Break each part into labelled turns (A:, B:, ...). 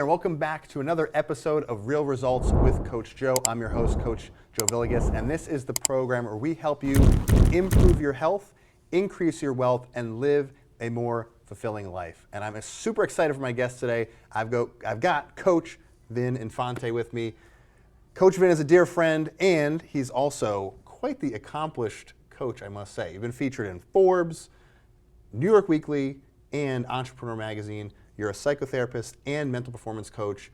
A: welcome back to another episode of Real Results with Coach Joe. I'm your host, Coach Joe Villegas, and this is the program where we help you improve your health, increase your wealth, and live a more fulfilling life. And I'm super excited for my guest today. I've got Coach Vin Infante with me. Coach Vin is a dear friend, and he's also quite the accomplished coach, I must say. You've been featured in Forbes, New York Weekly, and Entrepreneur Magazine. You're a psychotherapist and mental performance coach.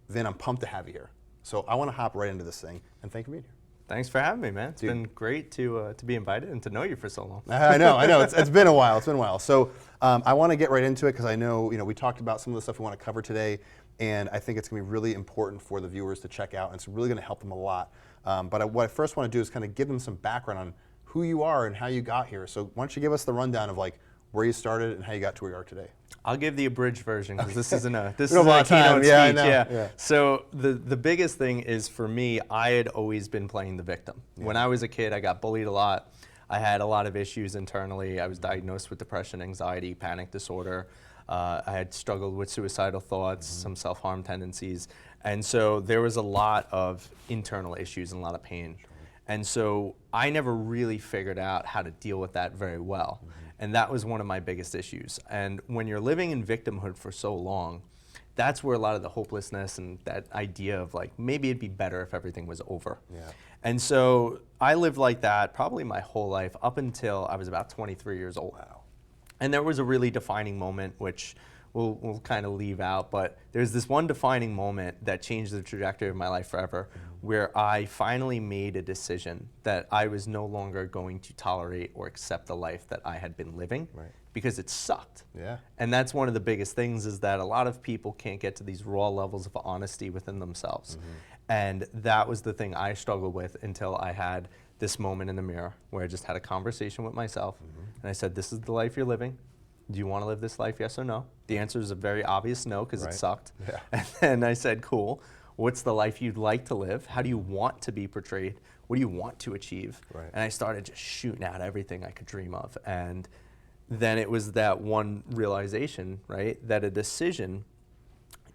A: Vin, I'm pumped to have you here. So I want to hop right into this thing, and thank you for being here.
B: Thanks for having me, man. It's been great to be invited and to know you for so long.
A: I know. It's been a while. It's been a while. So I want to get right into it because I know we talked about some of the stuff we want to cover today, and I think it's going to be really important for the viewers to check out, and it's really going to help them a lot. But what I first want to do is kind of give them some background on who you are and how you got here. So why don't you give us the rundown of like where you started and how you got to where you are today?
B: I'll give the abridged version because this isn't a keynote speech.
A: Yeah.
B: So the biggest thing is for me, I had always been playing the victim. Yeah. When I was a kid, I got bullied a lot. I had a lot of issues internally. I was diagnosed with depression, anxiety, panic disorder. I had struggled with suicidal thoughts, some self-harm tendencies. And so there was a lot of internal issues and a lot of pain. And so I never really figured out how to deal with that very well. And that was one of my biggest issues. And when you're living in victimhood for so long, that's where a lot of the hopelessness and that idea of like, maybe it'd be better if everything was over. Yeah. And so I lived like that probably my whole life up until I was about 23 years old. Wow. And there was a really defining moment, which we'll kind of leave out, but there's this one defining moment that changed the trajectory of my life forever, where I finally made a decision that I was no longer going to tolerate or accept the life that I had been living, because it sucked. Yeah. And that's one of the biggest things, is that a lot of people can't get to these raw levels of honesty within themselves. And that was the thing I struggled with until I had this moment in the mirror where I just had a conversation with myself, and I said, this is the life you're living. Do you want to live this life, yes or no? The answer is a very obvious no, because it sucked. Yeah. And then I said, cool, what's the life you'd like to live? How do you want to be portrayed? What do you want to achieve? Right. And I started just shooting out everything I could dream of. And then it was that one realization, right, that a decision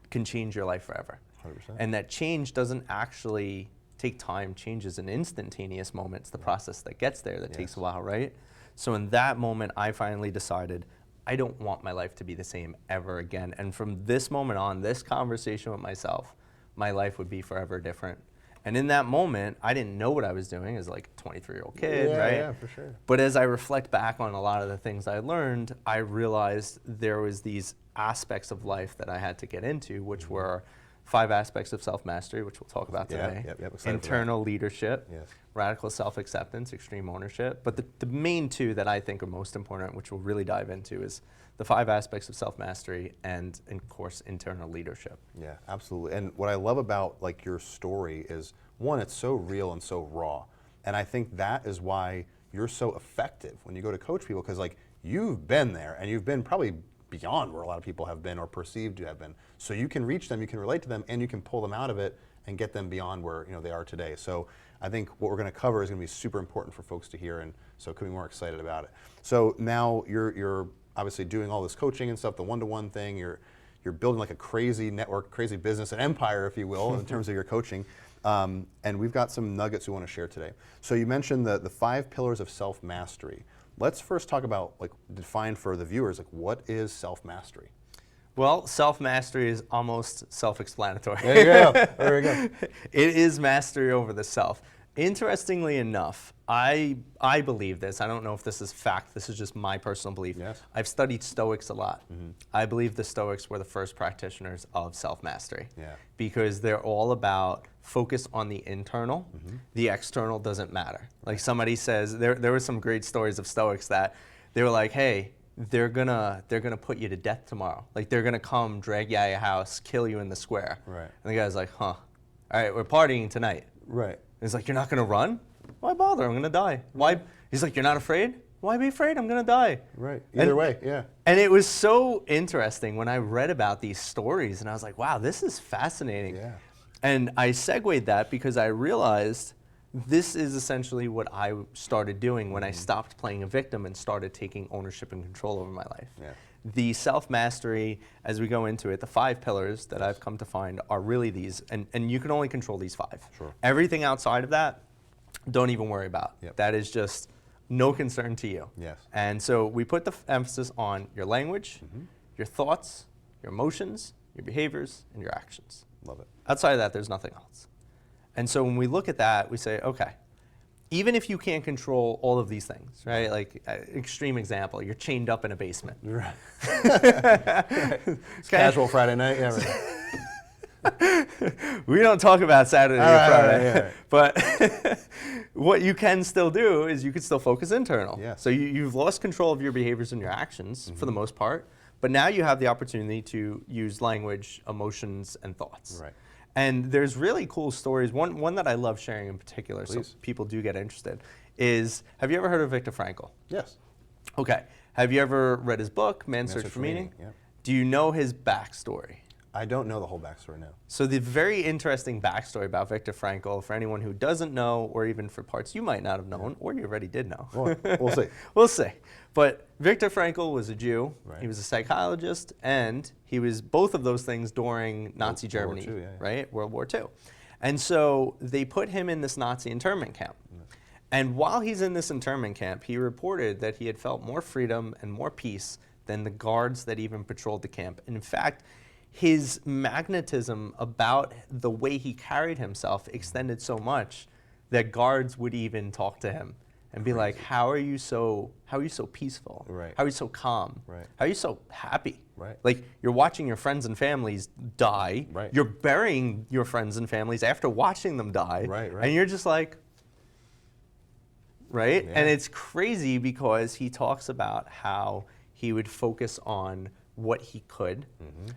B: can change your life forever. 100%. And that change doesn't actually take time. Change is an instantaneous moment. It's the process that gets there that takes a while, right? So in that moment, I finally decided, I don't want my life to be the same ever again. And from this moment on, this conversation with myself, my life would be forever different. And in that moment, I didn't know what I was doing as like a 23-year-old kid, right? Yeah, for sure. But as I reflect back on a lot of the things I learned, I realized there was these aspects of life that I had to get into, which were 5 aspects of self-mastery, which we'll talk about today. Internal leadership, radical self-acceptance, extreme ownership. But the main 2 that I think are most important, which we'll really dive into, is the 5 aspects of self-mastery and, of course, internal leadership. Yeah, absolutely. And what I love about like your story is, one, it's so real and so raw. And I think that is why you're so effective when you go to coach people, because like you've been there and you've been probably beyond where a lot of people have been or perceived to have been. So you can reach them, you can relate to them, and you can pull them out of it and get them beyond where they are today. So I think what we're going to cover is going to be super important for folks to hear, and so could be more excited about it. So now you're obviously doing all this coaching and stuff, the one-to-one thing. You're building like a crazy network, crazy business, an empire, if you will, in terms of your coaching. And we've got some nuggets we want to share today. So you mentioned the 5 pillars of self-mastery. Let's first talk about, like, define for the viewers, like, what is self-mastery? Well, self-mastery is almost self-explanatory.
A: There you go. There you go.
B: It is mastery over the self. Interestingly enough, I believe this. I don't know if this is fact. This is just my personal belief. Yes. I've studied Stoics a lot. I believe the Stoics were the first practitioners of self-mastery, because they're all about focus on the internal. The external doesn't matter. Like somebody says, there were some great stories of Stoics that they were like, hey, they're gonna put you to death tomorrow. Like they're gonna come, drag you out of your house, kill you in the square. Right. And the guy's like, huh, all right, we're partying tonight. Right. He's like, you're not gonna run? Why bother? I'm gonna die. Why? He's like, you're not afraid? Why be afraid? I'm gonna die.
A: Right. Either way, yeah.
B: And it was so interesting when I read about these stories, and I was like, wow, this is fascinating. Yeah. And I segued that because I realized this is essentially what I started doing when I stopped playing a victim and started taking ownership and control over my life. Yeah. the self-mastery, as we go into it, the 5 pillars that I've come to find are really these, and you can only control these 5.
A: Sure.
B: Everything outside of that, don't even worry about.
A: Yep.
B: That is just no concern to you.
A: Yes.
B: And so we put the emphasis on your language, your thoughts, your emotions, your behaviors, and your actions.
A: Love it.
B: Outside of that, there's nothing else. And so when we look at that, we say, okay, even if you can't control all of these things, right? Like, extreme example, you're chained up in a basement.
A: Right.
B: Okay?
A: Casual Friday night. Yeah, right.
B: We don't talk about Saturday or Friday.
A: All right.
B: But what you can still do is you can still focus internal.
A: Yes.
B: So you've lost control of your behaviors and your actions for the most part, but now you have the opportunity to use language, emotions, and thoughts.
A: Right.
B: And there's really cool stories. One that I love sharing in particular,
A: Please.
B: so people do get interested, is, have you ever heard of Viktor Frankl?
A: Yes.
B: Okay. Have you ever read his book, Man's Search for Meaning?
A: Yeah.
B: Do you know his backstory?
A: I don't know the whole backstory now.
B: So the very interesting backstory about Viktor Frankl, for anyone who doesn't know, or even for parts you might not have known, or you already did know.
A: Well, we'll see.
B: We'll see. But Viktor Frankl was a Jew.
A: Right.
B: He was a psychologist, and he was both of those things during Nazi
A: World War
B: Germany,
A: II, yeah.
B: right? World War II. And so they put him in this Nazi internment camp. And while he's in this internment camp, he reported that he had felt more freedom and more peace than the guards that even patrolled the camp. And in fact, his magnetism about the way he carried himself extended so much that guards would even talk to him and be like, how are you so peaceful?
A: Right.
B: How are you so calm?
A: Right.
B: How are you so happy?
A: Right.
B: Like, you're watching your friends and families die.
A: Right.
B: You're burying your friends and families after watching them die.
A: Right, right.
B: And you're just like, right?
A: Yeah.
B: And it's crazy because he talks about how he would focus on what he could,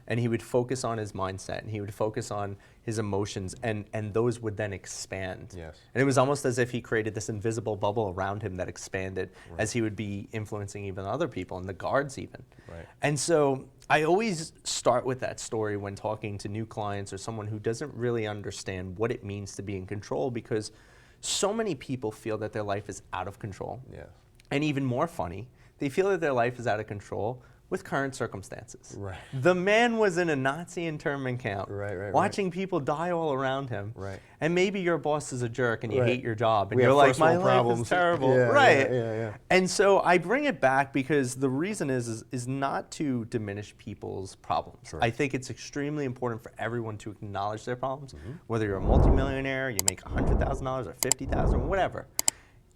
B: and he would focus on his mindset, and he would focus on his emotions, and those would then expand.
A: Yes.
B: And it was almost as if he created this invisible bubble around him that expanded as he would be influencing even other people, and the guards even.
A: Right.
B: And so I always start with that story when talking to new clients or someone who doesn't really understand what it means to be in control, because so many people feel that their life is out of control.
A: Yes.
B: And even more funny, they feel that their life is out of control with current circumstances.
A: Right.
B: The man was in a Nazi internment camp,
A: Right.
B: watching people die all around him.
A: Right.
B: And maybe your boss is a jerk and you
A: Right.
B: hate your job, and
A: We
B: you're
A: have
B: like,
A: first
B: my
A: world
B: life
A: problems.
B: is terrible.
A: Yeah,
B: right.
A: yeah.
B: And so I bring it back because the reason is not to diminish people's problems.
A: Sure.
B: I think it's extremely important for everyone to acknowledge their problems, whether you're a multimillionaire, you make $100,000 or $50,000, whatever.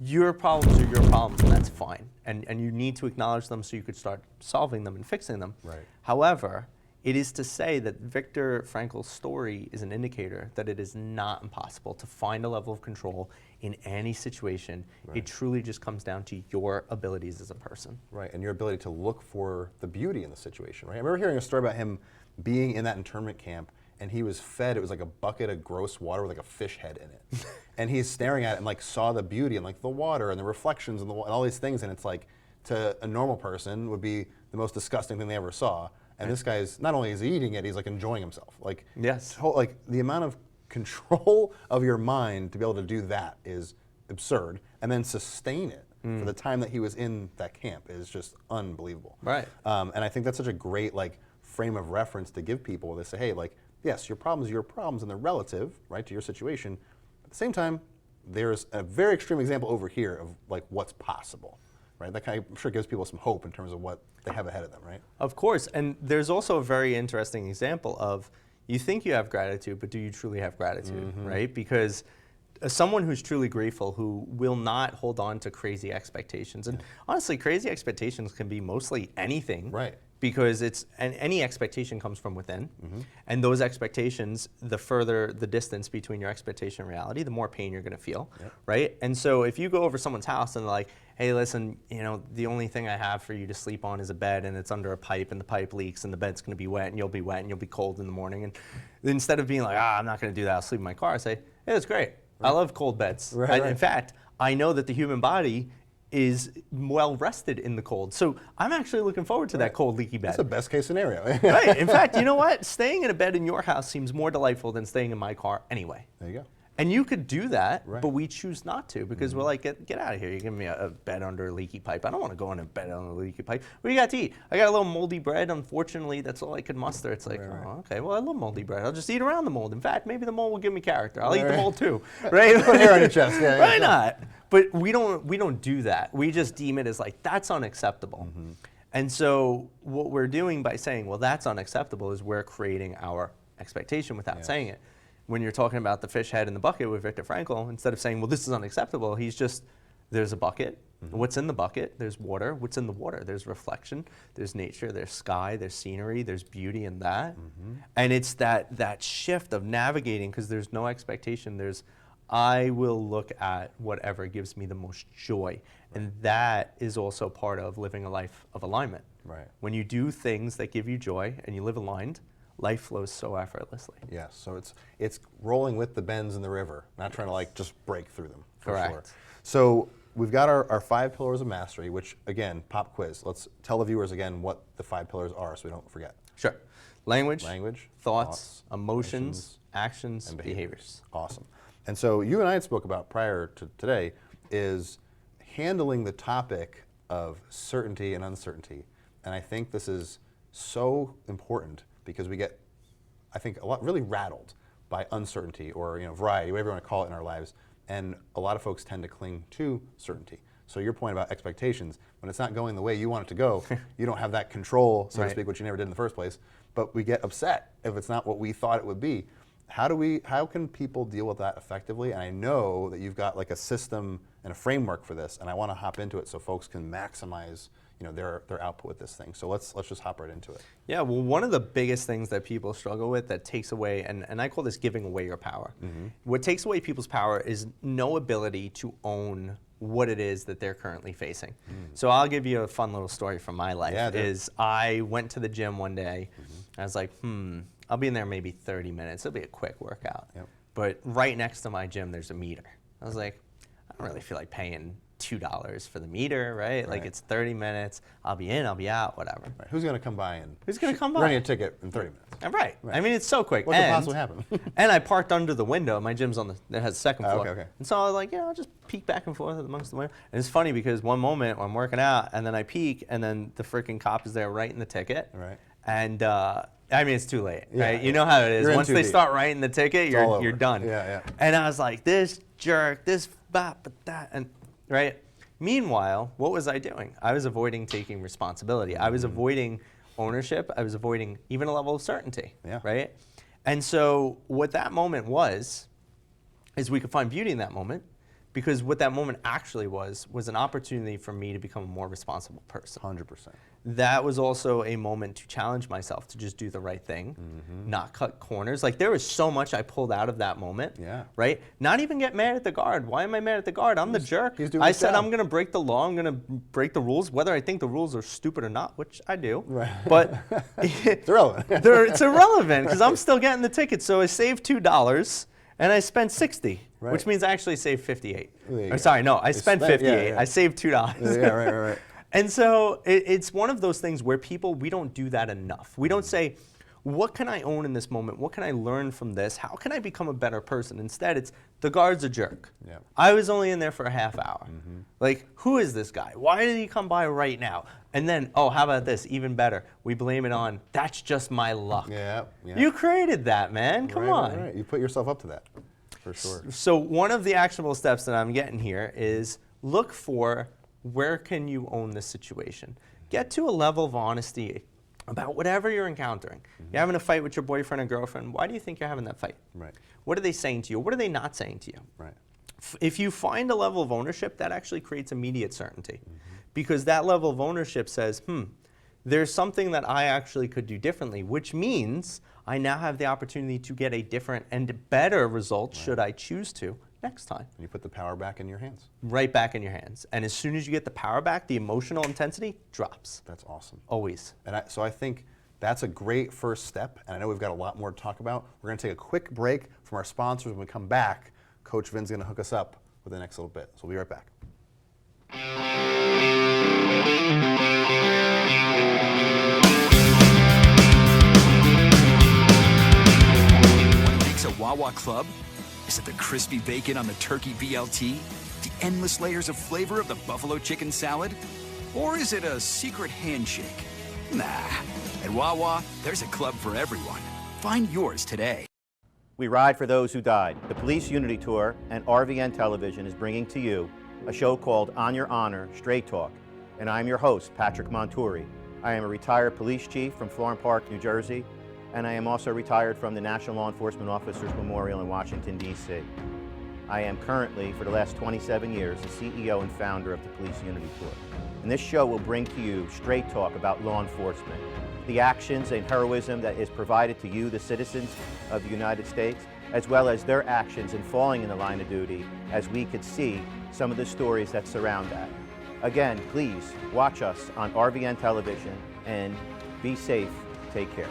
B: Your problems are your problems, and that's fine. And you need to acknowledge them so you could start solving them and fixing them.
A: Right.
B: However, it is to say that Viktor Frankl's story is an indicator that it is not impossible to find a level of control in any situation.
A: Right.
B: It truly just comes down to your abilities as a person.
A: Right, and your ability to look for the beauty in the situation, right? I remember hearing a story about him being in that internment camp, and he was fed, it was like a bucket of gross water with like a fish head in it. And he's staring at it and like saw the beauty and like the water and the reflections and all these things, and it's like, to a normal person would be the most disgusting thing they ever saw. And this guy's, not only is he eating it, he's like enjoying himself. Like,
B: Yes.
A: like the amount of control of your mind to be able to do that is absurd, and then sustain it for the time that he was in that camp is just unbelievable.
B: Right.
A: And I think that's such a great like frame of reference to give people. They say, hey, like, yes, your problems are your problems, and they're relative, right, to your situation. At the same time, there's a very extreme example over here of like what's possible, right? That kind of, I'm sure gives people some hope in terms of what they have ahead of them, right?
B: Of course, and there's also a very interesting example of, you think you have gratitude, but do you truly have gratitude, right? Because someone who's truly grateful, who will not hold on to crazy expectations, and honestly, crazy expectations can be mostly anything,
A: Right.
B: Because any expectation comes from within, and those expectations, the further the distance between your expectation and reality, the more pain you're going to feel, right? And so if you go over someone's house and they're like, hey, listen, you know, the only thing I have for you to sleep on is a bed, and it's under a pipe, and the pipe leaks, and the bed's going to be wet, and you'll be wet, and you'll be cold in the morning, and instead of being like, I'm not going to do that, I'll sleep in my car, I say, hey, that's great. I love cold beds.
A: Right.
B: In fact, I know that the human body is well rested in the cold. So I'm actually looking forward to that cold, leaky bed.
A: That's the best case scenario.
B: Right. In fact, you know what? Staying in a bed in your house seems more delightful than staying in my car anyway.
A: There you go.
B: And you could do that,
A: Right.
B: but we choose not to because we're like, get out of here. You give me a bed under a leaky pipe. I don't want to go in a bed under a leaky pipe. What do you got to eat? I got a little moldy bread. Unfortunately, that's all I could muster. It's like,
A: Right.
B: oh, okay, well, I love moldy bread. I'll just eat around the mold. In fact, maybe the mold will give me character. I'll eat the
A: Right.
B: mold too, right?
A: Put hair on your chest. Yeah,
B: Why not? But we don't do that. We just deem it as like, that's unacceptable. And so what we're doing by saying, well, that's unacceptable is we're creating our expectation without saying it. When you're talking about the fish head in the bucket with Viktor Frankl, instead of saying, well, this is unacceptable, he's just, there's a bucket. What's in the bucket? There's water. What's in the water? There's reflection. There's nature. There's sky. There's scenery. There's beauty in that. And it's that shift of navigating because there's no expectation. I will look at whatever gives me the most joy. And that is also part of living a life of alignment.
A: Right.
B: When you do things that give you joy and you live aligned, life flows so effortlessly.
A: Yes, so it's rolling with the bends in the river, not trying to like just break through them. For
B: Correct.
A: Sure. So we've got our 5 pillars of mastery, which again, pop quiz. Let's tell the viewers again what the 5 pillars are so we don't forget.
B: Sure. Language,
A: emotions,
B: thoughts, emotions, actions,
A: and
B: behaviors.
A: Awesome. And so you and I had spoke about prior to today is handling the topic of certainty and uncertainty. And I think this is so important because we get, I think, a lot really rattled by uncertainty or variety, whatever you want to call it in our lives. And a lot of folks tend to cling to certainty. So your point about expectations, when it's not going the way you want it to go, you don't have that control, so to speak, which you never did in the first place. But we get upset if it's not what we thought it would be. How can people deal with that effectively? And I know that you've got like a system and a framework for this, and I want to hop into it so folks can maximize their output with this thing. So let's just hop right into it.
B: Yeah, well, one of the biggest things that people struggle with that takes away, and I call this giving away your power. What takes away people's power is no ability to own what it is that they're currently facing. So I'll give you a fun little story from my life.
A: Yeah,
B: I went to the gym one day. I was like, I'll be in there maybe 30 minutes. It'll be a quick workout.
A: Yep.
B: But right next to my gym, there's a meter. I was like, I don't really feel like paying $2 for the meter, right? Like it's 30 minutes. I'll be in, I'll be out, whatever.
A: Right. Who's going to come by and
B: Run
A: a ticket in 30 minutes?
B: Right. I mean, it's so quick.
A: What could possibly happen?
B: And I parked under the window. My gym's it has a second floor.
A: Okay.
B: And so I was like, I'll just peek back and forth amongst the window. And it's funny because one moment I'm working out and then I peek and then the freaking cop is there writing the ticket.
A: Right.
B: And I mean, it's too late, right?
A: Yeah.
B: You know how it is.
A: You're in
B: Once
A: too
B: they
A: deep.
B: start writing the ticket, you're done.
A: Yeah.
B: And I was like, this jerk, this bop, that, and right. Meanwhile, what was I doing? I was avoiding taking responsibility. I was avoiding ownership. I was avoiding even a level of certainty, right? And so what that moment was, is we could find beauty in that moment because what that moment actually was an opportunity for me to become a more responsible person.
A: 100%.
B: That was also a moment to challenge myself to just do the right thing, not cut corners. Like there was so much I pulled out of that moment, right? Not even get mad at the guard. Why am I mad at the guard? I'm the jerk. I said I'm going to break the law. I'm going to break the rules, whether I think the rules are stupid or not, which I do.
A: Right.
B: But
A: It's irrelevant.
B: it's irrelevant because I'm still getting the ticket. So I saved $2 and I spent $60, which means I actually saved $58. Or, sorry, no, I spent $58. I saved $2.
A: Yeah, right.
B: And so it's one of those things where we don't do that enough. We don't say, what can I own in this moment? What can I learn from this? How can I become a better person? Instead, it's the guard's a jerk.
A: Yeah.
B: I was only in there for a half hour. Like, who is this guy? Why did he come by right now? And then, how about this? Even better. We blame it on, that's just my luck.
A: Yeah.
B: You created that, man. Come on.
A: Right. You put yourself up to that, for sure.
B: So one of the actionable steps that I'm getting here is look for where can you own this situation? Get to a level of honesty about whatever you're encountering. You're having a fight with your boyfriend or girlfriend. Why do you think you're having that fight?
A: Right.
B: What are they saying to you? What are they not saying to you?
A: Right.
B: If you find a level of ownership, that actually creates immediate certainty. Because that level of ownership says, there's something that I actually could do differently, which means I now have the opportunity to get a different and better result should I choose to next time.
A: And you put the power back in your hands.
B: Right back in your hands. And as soon as you get the power back, the emotional intensity drops.
A: That's awesome.
B: Always.
A: And so I think that's a great first step. And I know we've got a lot more to talk about. We're going to take a quick break from our sponsors. When we come back, Coach Vin's going to hook us up with the next little bit. So we'll be right back.
C: Want to mix a Wawa Club? Is it the crispy bacon on the turkey BLT? The endless layers of flavor of the buffalo chicken salad? Or is it a secret handshake? Nah. At Wawa, there's a club for everyone. Find yours today.
D: We ride for those who died. The Police Unity Tour and RVN Television is bringing to you a show called On Your Honor, Straight Talk. And I'm your host, Patrick Monturi. I am a retired police chief from Florham Park, New Jersey, and I am also retired from the National Law Enforcement Officers Memorial in Washington, D.C. I am currently, for the last 27 years, the CEO and founder of the Police Unity Tour. And this show will bring to you straight talk about law enforcement, the actions and heroism that is provided to you, the citizens of the United States, as well as their actions in falling in the line of duty, as we could see some of the stories that surround that. Again, please watch us on RVN Television and be safe. Take care.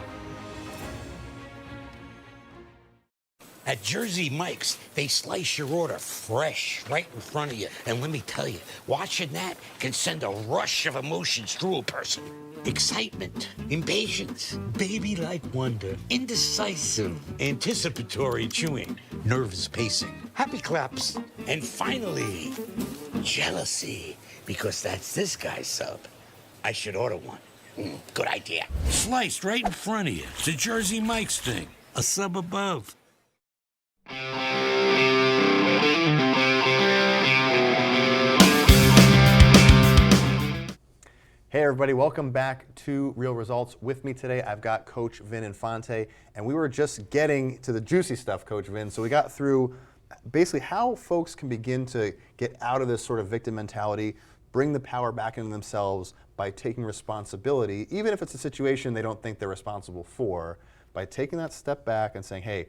E: At Jersey Mike's, they slice your order fresh right in front of you. And let me tell you, watching that can send a rush of emotions through a person. Excitement, impatience, baby-like wonder, indecisive, anticipatory chewing, nervous pacing, happy claps, and finally, jealousy, because that's this guy's sub. I should order one. Good idea. Sliced right in front of you. It's a Jersey Mike's thing. A sub above.
A: Hey everybody, welcome back to Real Results. With me today, I've got Coach Vin Infante, and we were just getting to the juicy stuff, Coach Vin. So we got through basically how folks can begin to get out of this sort of victim mentality, bring the power back into themselves by taking responsibility, even if it's a situation they don't think they're responsible for, by taking that step back and saying, hey,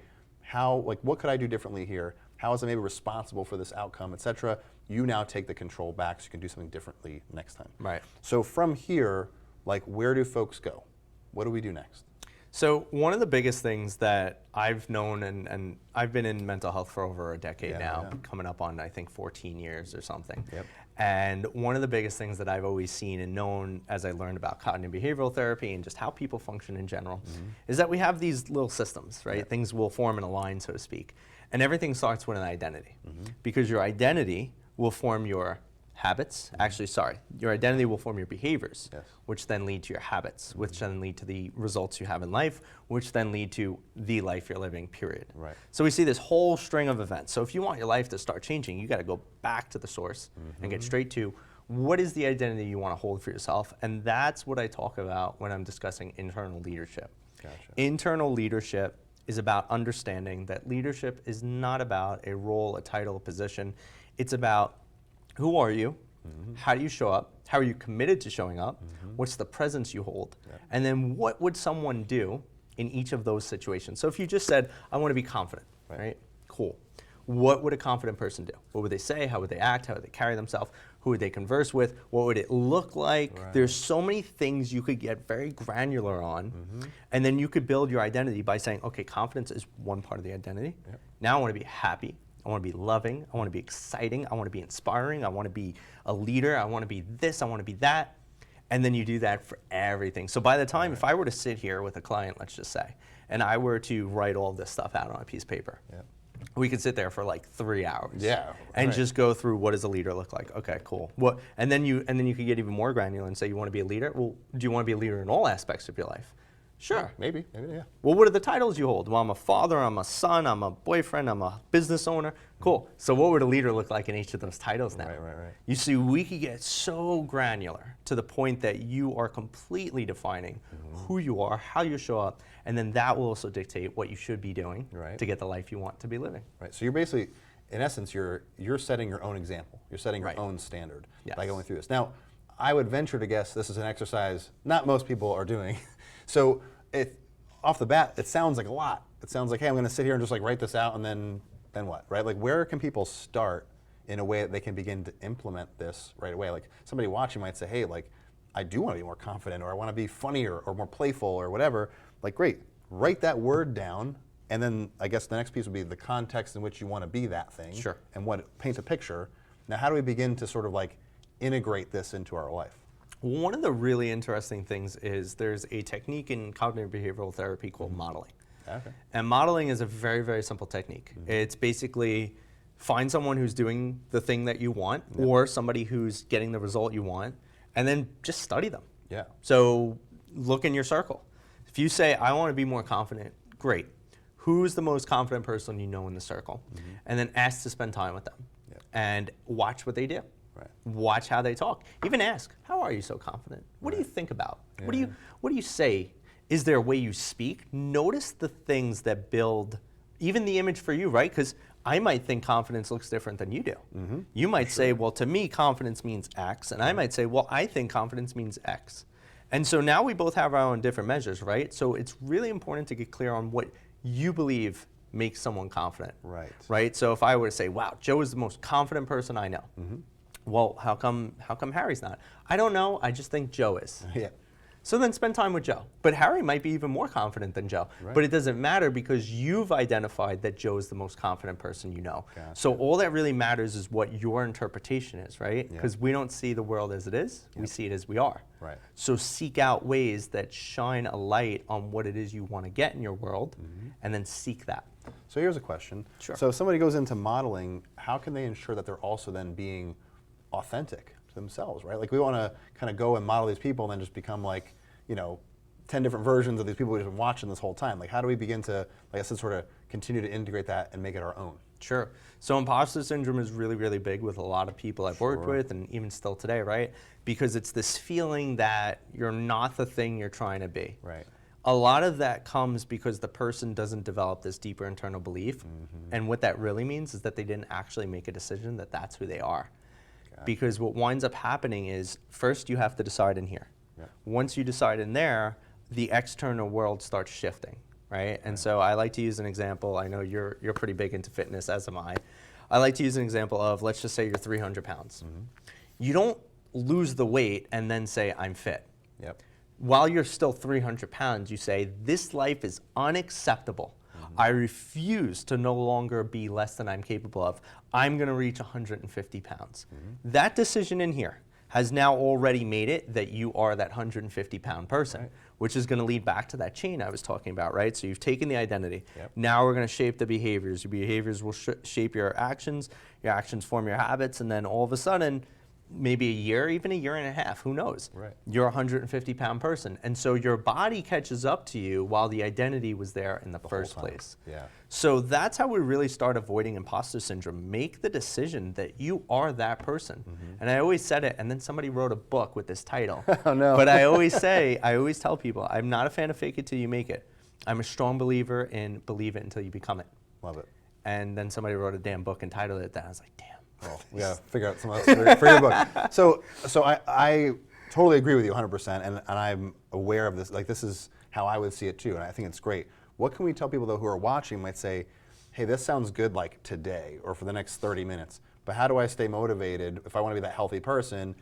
A: what could I do differently here? How is I maybe responsible for this outcome, etc.? You now take the control back so you can do something differently next time.
B: Right.
A: So from here, where do folks go? What do we do next?
B: So one of the biggest things that I've known, and I've been in mental health for over a decade now, coming up on, I think, 14 years or something.
A: Yep.
B: And one of the biggest things that I've always seen and known as I learned about cognitive behavioral therapy and just how people function in general is that we have these little systems, right? Yep. Things will form in a line, so to speak. And everything starts with an identity. Because your identity will form your habits. Your identity will form your behaviors, which then lead to your habits, which then lead to the results you have in life, which then lead to the life you're living, period.
A: Right.
B: So we see this whole string of events. So if you want your life to start changing, you got to go back to the source and get straight to what is the identity you want to hold for yourself. And that's what I talk about when I'm discussing internal leadership.
A: Gotcha.
B: Internal leadership is about understanding that leadership is not about a role, a title, a position. It's about who are you, how do you show up, how are you committed to showing up, what's the presence you hold, and then what would someone do in each of those situations. So if you just said, I want to be confident, right? Cool. What would a confident person do? What would they say? How would they act? How would they carry themselves? Who would they converse with? What would it look like?
A: Right.
B: There's so many things you could get very granular on, and then you could build your identity by saying, okay, confidence is one part of the identity. Now I want to be happy. I want to be loving. I want to be exciting. I want to be inspiring. I want to be a leader. I want to be this. I want to be that. And then you do that for everything. So by the time, if I were to sit here with a client, let's just say, and I were to write all this stuff out on a piece of paper, we could sit there for like 3 hours. And just go through what does a leader look like. Okay, cool. And then you could get even more granular and say you want to be a leader. Well, do you want to be a leader in all aspects of your life? Sure.
A: Maybe, yeah.
B: Well, what are the titles you hold? Well, I'm a father, I'm a son, I'm a boyfriend, I'm a business owner. Cool. So what would a leader look like in each of those titles now?
A: Right.
B: You see, we could get so granular to the point that you are completely defining who you are, how you show up, and then that will also dictate what you should be doing to get the life you want to be living.
A: Right. So you're basically, in essence, you're setting your own example. You're setting your own standard by going through this. Now, I would venture to guess this is an exercise not most people are doing. So off the bat, it sounds like a lot. It sounds like, hey, I'm going to sit here and just write this out, and then what, right? Where can people start in a way that they can begin to implement this right away? Somebody watching might say, hey, I do want to be more confident, or I want to be funnier or more playful or whatever. Great, write that word down, and then I guess the next piece would be the context in which you want to be that thing.
B: Sure.
A: And what it paints a picture. Now, how do we begin to sort of integrate this into our life?
B: One of the really interesting things is there's a technique in cognitive behavioral therapy called modeling.
A: Okay.
B: And modeling is a very, very simple technique. It's basically find someone who's doing the thing that you want or somebody who's getting the result you want, and then just study them.
A: Yeah.
B: So look in your circle. If you say, I want to be more confident, great. Who's the most confident person you know in the circle? And then ask to spend time with them and watch what they do.
A: Right.
B: Watch how they talk. Even ask, how are you so confident? What do you think about? What do you say? Is there a way you speak? Notice the things that build even the image for you, right? Because I might think confidence looks different than you do. You might say, well, to me, confidence means X. And I might say, well, I think confidence means X. And so now we both have our own different measures, right? So it's really important to get clear on what you believe makes someone confident.
A: Right.
B: Right? So if I were to say, wow, Joe is the most confident person I know. Well, how come Harry's not? I don't know. I just think Joe is.
A: Yeah.
B: So then spend time with Joe. But Harry might be even more confident than Joe.
A: Right.
B: But it doesn't matter because you've identified that Joe is the most confident person you know.
A: Gotcha.
B: So all that really matters is what your interpretation is, right?
A: Yeah.
B: Because we don't see the world as it is. We see it as we are.
A: Right.
B: So seek out ways that shine a light on what it is you want to get in your world and then seek that.
A: So here's a question.
B: Sure.
A: So if somebody goes into modeling, how can they ensure that they're also then being authentic to themselves, right? Like we want to kind of go and model these people and then just become like, 10 different versions of these people we've been watching this whole time. Like how do we begin to, like I said, sort of continue to integrate that and make it our own?
B: Sure. So imposter syndrome is really, really big with a lot of people I've worked with and even still today, right? Because it's this feeling that you're not the thing you're trying to be.
A: Right.
B: A lot of that comes because the person doesn't develop this deeper internal belief. And what that really means is that they didn't actually make a decision that that's who they are. Because what winds up happening is first you have to decide in here. Once you decide in there, the external world starts shifting, right? And so I like to use an example. I know you're pretty big into fitness, as am I. I like to use an example of, let's just say you're 300 pounds. You don't lose the weight and then say, I'm fit.
A: Yep.
B: While you're still 300 pounds, you say, this life is unacceptable. I refuse to no longer be less than I'm capable of. I'm going to reach 150 pounds. That decision in here has now already made it that you are that 150-pound person, which is going to lead back to that chain I was talking about, right? So you've taken the identity. Now we're going to shape the behaviors. Your behaviors will shape your actions form your habits, and then all of a sudden, maybe a year, even a year and a half, who knows?
A: Right.
B: You're a 150-pound person. And so your body catches up to you while the identity was there in the first place.
A: Yeah.
B: So that's how we really start avoiding imposter syndrome. Make the decision that you are that person. And I always said it, and then somebody wrote a book with this title.
A: Oh, no.
B: But I always tell people, I'm not a fan of fake it till you make it. I'm a strong believer in believe it until you become it.
A: Love it.
B: And then somebody wrote a damn book and titled it that. I was like, damn.
A: Well, we gotta figure out some else for your book. So I totally agree with you 100%, and I'm aware of this. Like this is how I would see it too, and I think it's great. What can we tell people though who are watching might say, hey, this sounds good like today or for the next 30 minutes, but how do I stay motivated if I want to be that healthy person,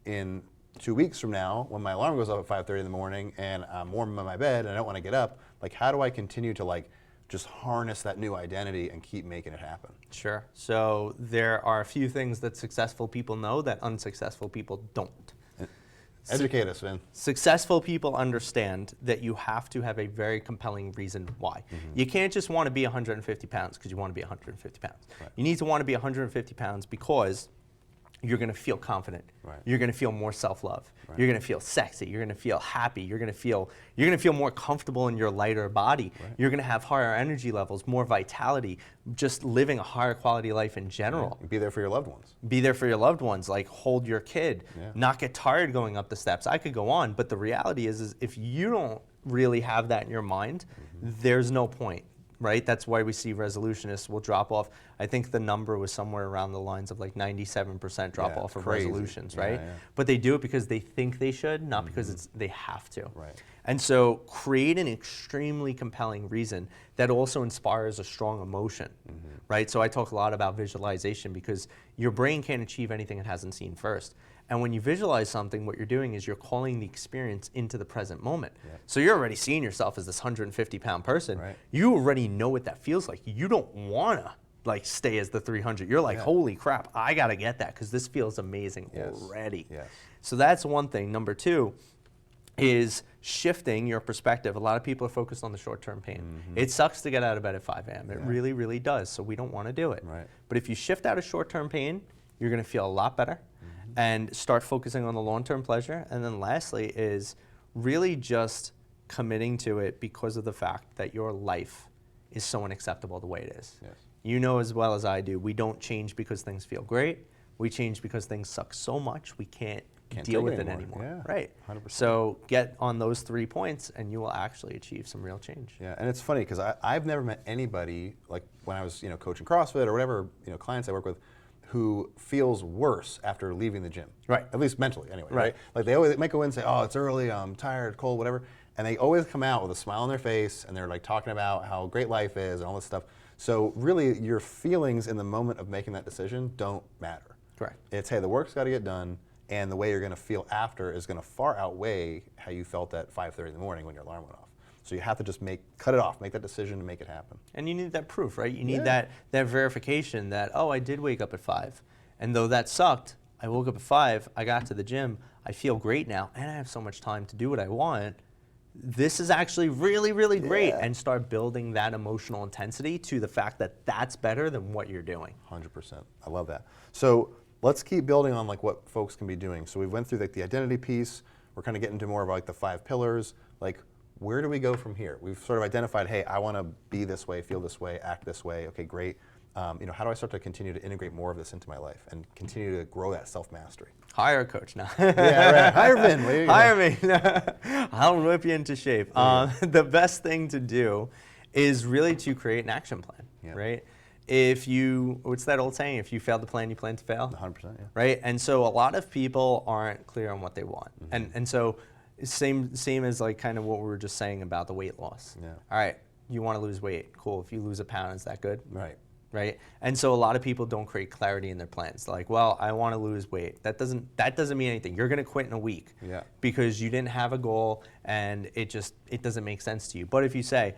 A: in 2 weeks from now when my alarm goes off at 5:30 in the morning and I'm warm in my bed and I don't want to get up, like how do I continue to just harness that new identity and keep making it happen?
B: Sure. So there are a few things that successful people know that unsuccessful people don't.
A: Educate us, Vin.
B: Successful people understand that you have to have a very compelling reason why. You can't just want to be 150 pounds because you want to be 150 pounds.
A: Right.
B: You need to want to be 150 pounds because you're going to feel confident.
A: Right.
B: You're going to feel more self-love.
A: Right.
B: You're going to feel sexy. You're going to feel happy. You're going to feel more comfortable in your lighter body.
A: Right.
B: You're going to have higher energy levels, more vitality, just living a higher quality life in general.
A: Be there for your loved ones.
B: Be there for your loved ones, like hold your kid, not get tired going up the steps. I could go on, but the reality is if you don't really have that in your mind, there's no point. Right? That's why we see resolutionists will drop off. I think the number was somewhere around the lines of like 97% drop off of
A: crazy.
B: resolutions,
A: Yeah,
B: right?
A: yeah.
B: But they do it because they think they should, not because they have to.
A: Right.
B: And so create an extremely compelling reason that also inspires a strong emotion, right? So I talk a lot about visualization because your brain can't achieve anything it hasn't seen first. And when you visualize something, what you're doing is you're calling the experience into the present moment. So you're already seeing yourself as this 150-pound person.
A: Right.
B: You already know what that feels like. You don't want to stay as the 300. You're like, holy crap, I got to get that because this feels amazing already.
A: Yes.
B: So that's one thing. Number two, is shifting your perspective. A lot of people are focused on the short-term pain. It sucks to get out of bed at 5 a.m. It really, really does. So we don't want to do it.
A: Right.
B: But if you shift out of short-term pain, you're going to feel a lot better and start focusing on the long-term pleasure. And then lastly is really just committing to it because of the fact that your life is so unacceptable the way it is.
A: Yes.
B: You know as well as I do, we don't change because things feel great. We change because things suck so much we can't deal with it anymore.
A: Yeah,
B: Right.
A: 100%.
B: So get on those 3 points and you will actually achieve some real change.
A: Yeah, and it's funny because I've never met anybody, like when I was coaching CrossFit or whatever, clients I work with, who feels worse after leaving the gym.
B: Right.
A: At least mentally, anyway.
B: Right.
A: Like they always might go in and say, "Oh, it's early. I'm tired, cold, whatever," and they always come out with a smile on their face and they're like talking about how great life is and all this stuff. So really, your feelings in the moment of making that decision don't matter.
B: Correct.
A: It's, hey, the work's got to get done, and the way you're going to feel after is going to far outweigh how you felt at 5:30 in the morning when your alarm went off. So you have to just cut it off, make that decision, and make it happen.
B: And you need that proof, right? You need that verification that, oh, I did wake up at 5. And though that sucked, I woke up at 5, I got to the gym, I feel great now, and I have so much time to do what I want. This is actually really, really great. And start building that emotional intensity to the fact that that's better than what you're doing.
A: 100%. I love that. So let's keep building on like what folks can be doing. So we went through like the identity piece. We're kind of getting into more of like the 5 pillars. Like, where do we go from here? We've sort of identified, hey, I want to be this way, feel this way, act this way. Okay, great. How do I start to continue to integrate more of this into my life and continue to grow that self-mastery?
B: Hire a coach now.
A: Yeah, right. Hire Vin. There you go.
B: Hire me. I'll whip you into shape. The best thing to do is really to create an action plan, right? What's that old saying? If you fail to plan, you plan to fail.
A: 100%, yeah.
B: Right? And so a lot of people aren't clear on what they want. And so same as like kind of what we were just saying about the weight loss.
A: Yeah.
B: All right, you want to lose weight. Cool. If you lose a pound, is that good?
A: Right.
B: Right? And so a lot of people don't create clarity in their plans. Like, well, I want to lose weight. That doesn't mean anything. You're going to quit in a week because you didn't have a goal and it doesn't make sense to you. But if you say,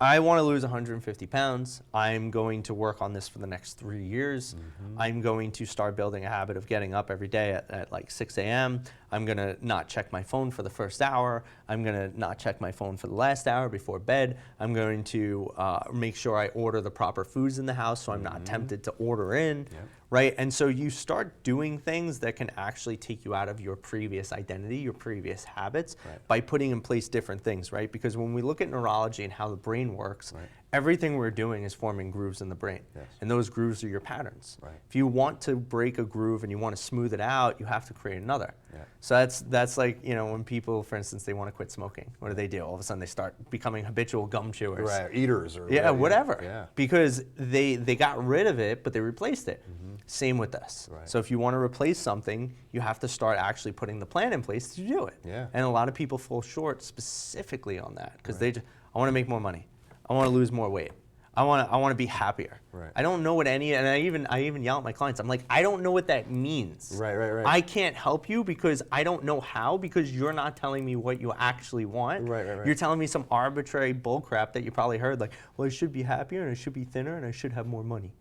B: I want to lose 150 pounds. I'm going to work on this for the next 3 years. I'm going to start building a habit of getting up every day at like 6 a.m. I'm going to not check my phone for the first hour. I'm going to not check my phone for the last hour before bed. I'm going to make sure I order the proper foods in the house so I'm not tempted to order in. Right? And so you start doing things that can actually take you out of your previous identity, your previous habits, by putting in place different things, right? Because when we look at neurology and how the brain works, everything we're doing is forming grooves in the brain. And those grooves are your patterns. If you want to break a groove and you want to smooth it out, you have to create another. So that's like, when people, for instance, they want to quit smoking. What do? All of a sudden they start becoming habitual gum chewers.
A: Right, or eaters or
B: whatever.
A: Yeah.
B: Because they got rid of it, but they replaced it. Same with this. So if you want to replace something, you have to start actually putting the plan in place to do it. And a lot of people fall short specifically on that because I want to make more money. I want to lose more weight. I want to be happier. I don't know what and I even yell at my clients. I'm like, I don't know what that means. I can't help you because I don't know how, because you're not telling me what you actually want. You're telling me some arbitrary bullcrap that you probably heard, like, well, I should be happier and I should be thinner and I should have more money.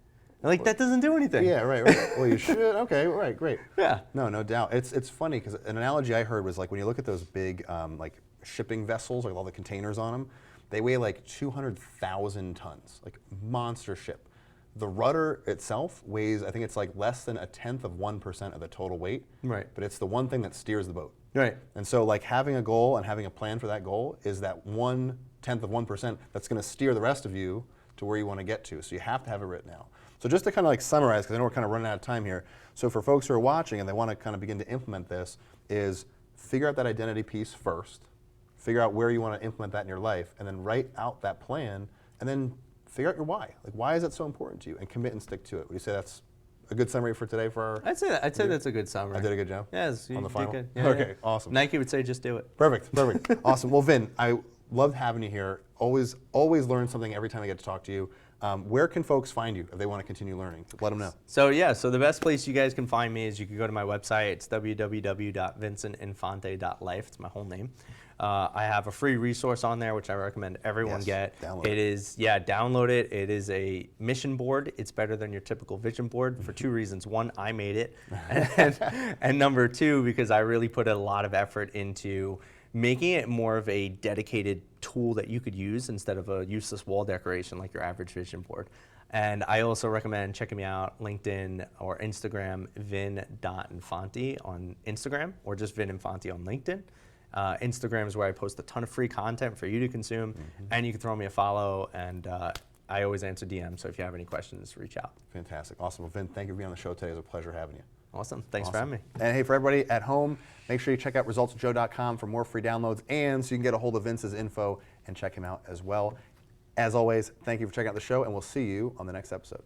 B: And like, that doesn't do anything.
A: Yeah, right. Well, you should. Okay, right, great.
B: Yeah.
A: No doubt. It's funny because an analogy I heard was like when you look at those big like shipping vessels, like all the containers on them, they weigh like 200,000 tons, like monster ship. The rudder itself weighs, I think it's like less than 1/10% of the total weight. But it's the one thing that steers the boat. And so like having a goal and having a plan for that goal is that 1/10% that's going to steer the rest of you to where you want to get to. So you have to have it written out. So just to kind of like summarize, because I know we're kind of running out of time here. So for folks who are watching and they want to kind of begin to implement this, is figure out that identity piece first, figure out where you want to implement that in your life, and then write out that plan, and then figure out your why. Like, why is that so important to you? And commit and stick to it. Would you say that's a good summary for today for our...
B: I'd say that's a good summary.
A: I did a good job?
B: Yes,
A: on the final?
B: Did good.
A: Yeah, okay, awesome.
B: Nike would say just do it.
A: Perfect. Awesome. Well, Vin, I loved having you here. Always learn something every time I get to talk to you. Where can folks find you if they want to continue learning? Let them know.
B: So the best place you guys can find me is you can go to my website. It's www.vincentinfante.life. It's my whole name. I have a free resource on there, which I recommend everyone get.
A: Download
B: it. Is, download it. It is a mission board. It's better than your typical vision board for 2 reasons. One, I made it. And number 2, because I really put a lot of effort into making it more of a dedicated tool that you could use instead of a useless wall decoration like your average vision board. And I also recommend checking me out LinkedIn or Instagram, vin.infante on Instagram, or just vininfante on LinkedIn. Instagram is where I post a ton of free content for you to consume, and you can throw me a follow, and I always answer DMs, so if you have any questions, reach out.
A: Fantastic. Awesome. Well, Vin, thank you for being on the show today. It was a pleasure having you.
B: Awesome. Thanks for having me.
A: And hey, for everybody at home, make sure you check out resultsjoe.com for more free downloads, and so you can get a hold of Vince's info and check him out as well. As always, thank you for checking out the show, and we'll see you on the next episode.